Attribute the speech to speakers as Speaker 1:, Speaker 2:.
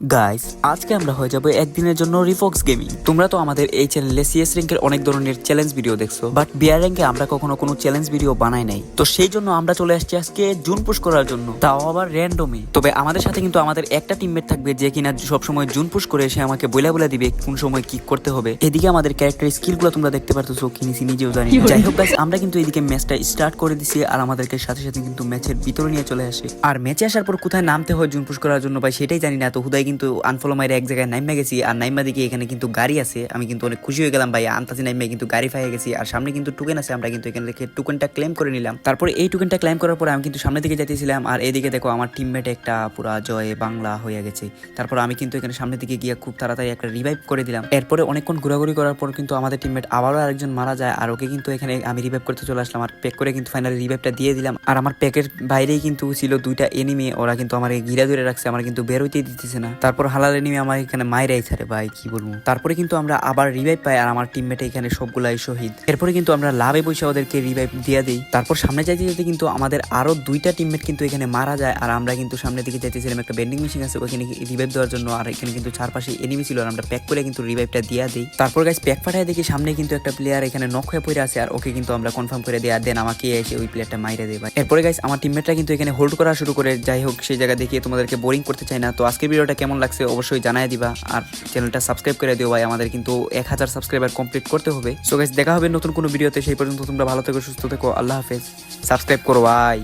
Speaker 1: Guys আজকে আমরা হয়ে যাবো একদিনের জন্য রিফক্স গেমিং। তোমরা তো আমাদের এই চ্যানেলে সিএস র্যাঙ্কের অনেক ধরনের চ্যালেঞ্জ ভিডিও দেখছো, বাট বিআর র্যাঙ্কে আমরা কখনো কোনো চ্যালেঞ্জ ভিডিও বানাই নাই। তো সেই জন্য আমরা চলে আসছি আজকে জুন পুশ করার জন্য, তাও আবার র্যান্ডমে। তবে আমাদের সাথে কিন্তু আমাদের একটা টিমমেট থাকবে যে কিনা সবসময় জুন পুশ করে সে আমাকে বলে দিবে কোন সময় কি করতে হবে। এদিকে আমাদের ক্যারেক্টার স্কিলগুলো তোমরা দেখতে পারতেছো, কিনেছি নিজেও জানি। যাই হোক গাইস, আমরা কিন্তু এদিকে ম্যাচটা স্টার্ট করে দিছি আর আমাদেরকে সাথে সাথে কিন্তু ম্যাচের ভিতরে নিয়ে চলে আসে। আর ম্যাচে আসার পর কোথায় নামতে হয় জুন পুশ করার জন্য ভাই সেটাই জানি না। তো হুদাই কিন্তু আনফলো মাইরে এক জায়গায় নাইমা গেছি, আর নাইমা দিকে এখানে কিন্তু গাড়ি আছে। আমি কিন্তু অনেক খুশি হয়ে গেলাম ভাই, আনতাছি নাইমা কিন্তু গাড়ি পাইয়ে গেছি। আর সামনে কিন্তু টোকেন আছে, আমরা কিন্তু এখানে দেখে টোকেনটা ক্লেম করে নিলাম। তারপরে এই টোকেনটা ক্লেম করার পরে আমি কিন্তু সামনের দিকে যাইতেছিলাম, আর এদিকে দেখো আমার টিমমেট একটা পুরা জয় বাংলা হয়ে গেছে। তারপর আমি কিন্তু এখানে সামনের দিকে গিয়ে খুব তাড়াতাড়ি একটা রিভাইভ করে দিলাম। এরপরে অনেকক্ষণ ঘোরাঘুরি করার পর কিন্তু আমাদের টিমমেট আবারও আরেকজন মারা যায়, আর ওকে কিন্তু এখানে আমি রিভাইভ করতে চলে আসলাম। আর প্যাক করে কিন্তু ফাইনালি রিভাইভটা দিয়ে দিলাম। আর আমার প্যাকের বাইরেই কিন্তু ছিল দুইটা এনিমি, ওরা কিন্তু আমার ঘিরা ধরে রাখছে, আমার কিন্তু বের হইতেই দিতেছে না। তারপর হালাল এনিমি আমার এখানে মাইরাই ছাড়ে ভাই, কি বলবো। তারপরে কিন্তু আমরা আবার রিভাইভ পাই, আর আমার টিমমেট এখানে সবগুলাই শহীদ। এরপরে কিন্তু আমরা লাভে বসে ওদেরকে রিভাইভ দিয়ে দিই। তারপর সামনে যাইতে যেতে কিন্তু আমাদের আরো দুইটা টিমমেট কিন্তু এখানে মারা যায়, আর আমরা কিন্তু সামনের দিকে যাইতেছিলাম। একটা বেন্ডিং মেশিন আছে ওখানে রিভাইভ দেওয়ার জন্য, আর এখানে কিন্তু চারপাশে এনিমি ছিল, আর আমরা প্যাক করে কিন্তু রিভাইভটা দিয়ে দিই। তারপর গাইস প্যাক পাঠায় দেখি সামনে কিন্তু একটা প্লেয়ার এখানে নক হয়ে পড়ে আছে, আর ওকে কিন্তু আমরা কনফার্ম করে দিই, আর দেন আমাকে এসে ওই প্লেয়ারটা মাইরে দেয় ভাই। এরপরে গাইস আমার টিমমেটরা কিন্তু এখানে হোল্ড করা শুরু করে। যাই হোক, সেই জায়গা দেখিয়ে তোমাদেরকে বোরিং করতে চাই না। তো আজকের ভিডিওটা কেমন লাগছে অবশ্যই জানাই দিবা, আর চ্যানেলটা সাবস্ক্রাইব করে দিও ভাই, আমাদের কিন্তু 1000 সাবস্ক্রাইবার কমপ্লিট করতে হবে। সো গাইস দেখা হবে নতুন কোনো ভিডিওতে, সেই পর্যন্ত তোমরা ভালো থেকো, সুস্থ থেকো, আল্লাহ হাফেজ। সাবস্ক্রাইব করো ভাই।